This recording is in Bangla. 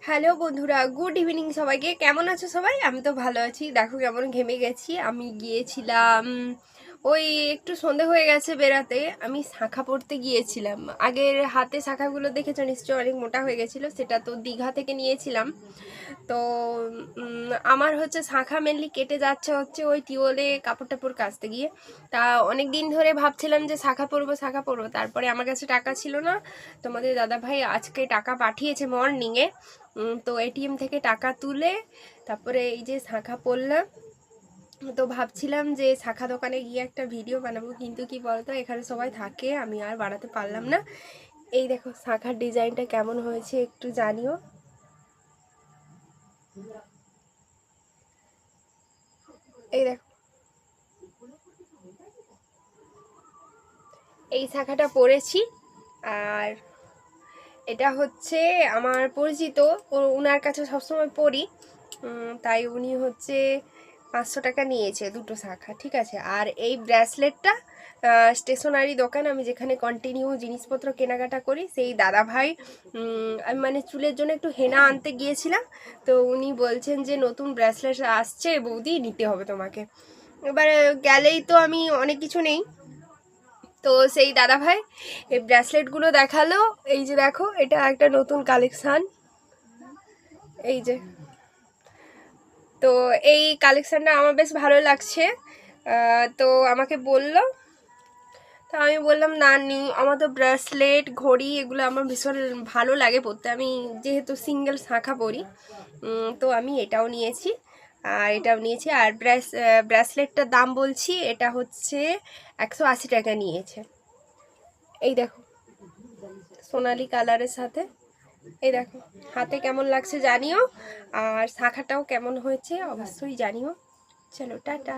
হ্যালো বন্ধুরা, গুড ইভিনিং সবাইকে। কেমন আছো সবাই? আমি তো ভালো আছি। দেখো কেমন ঘেমে গেছি। আমি গিয়েছিলাম ওই একটু সন্ধে হয়ে গেছে বেরাতে। আমি শাঁখা পড়তে গিয়েছিলাম। আগের হাতে শাঁখাগুলো দেখেছো নিশ্চয়ই, অনেক মোটা হয়ে গেছিলো। সেটা তো দীঘা থেকে নিয়েছিলাম। তো আমার হচ্ছে শাঁখা মেনলি কেটে যাচ্ছে হচ্ছে ওই টিউবওয়েলে কাপড় টাপড় কাচতে গিয়ে। তা অনেক দিন ধরে ভাবছিলাম যে শাঁখা পরবো। তারপরে আমার কাছে টাকা ছিল না। তোমাদের দাদাভাই আজকে টাকা পাঠিয়েছে মর্নিংয়ে। তো এটিএম থেকে টাকা তুলে তারপরে এই যে শাঁখা পরলাম। তো ভাবছিলাম যে শাঁখা দোকানে গিয়ে একটা ভিডিও বানাবো, কিন্তু কি বলতো, এখানে সবাই থাকে, আমি আর বানাতে পারলাম না। এই দেখো শাঁখার ডিজাইনটা কেমন হয়েছে একটু জানিও। এই দেখো, এই শাঁখাটা পরেছি। আর এটা হচ্ছে আমার পরিচিত, ওনার কাছে সবসময় পড়ি। তাই উনি হচ্ছে 500 টাকা নিয়েছে দুটো শাঁখা, ঠিক আছে। আর এই ব্রেসলেটটা স্টেশনারি দোকান, আমি যেখানে কন্টিনিউ জিনিসপত্র কেনাকাটা করি, সেই দাদা ভাই, আমি মানে চুলের জন্য একটু হেনা আনতে গিয়েছিলাম। তো উনি বলছেন যে নতুন ব্রেসলেট আসছে বৌদি, নিতে হবে তোমাকে। এবার গেলেই তো আমি অনেক কিছু নেই। তো সেই দাদা ভাই এই ব্রেসলেটগুলো দেখালো। এই যে দেখো, এটা একটা নতুন কালেকশান। এই যে, তো এই কালেকশানটা আমার বেশ ভালো লাগছে। তো আমাকে বলল, তো আমি বললাম না নি, আমার তো ব্রেসলেট ঘড়ি এগুলো আমার ভীষণ ভালো লাগে পরতে। আমি যেহেতু সিঙ্গেল শাঁখা পরি, তো আমি এটাও নিয়েছি আর এটাও নিয়েছি। আর ব্রেসলেটটার দাম বলছি, এটা হচ্ছে 180 টাকা নিয়েছে। এই দেখো, সোনালি কালারের সাথে। এই দেখো হাতে কেমন লাগছে জানিও, আর শাঁখাটাও কেমন হয়েছে অবশ্যই জানিও। চলো টাটা।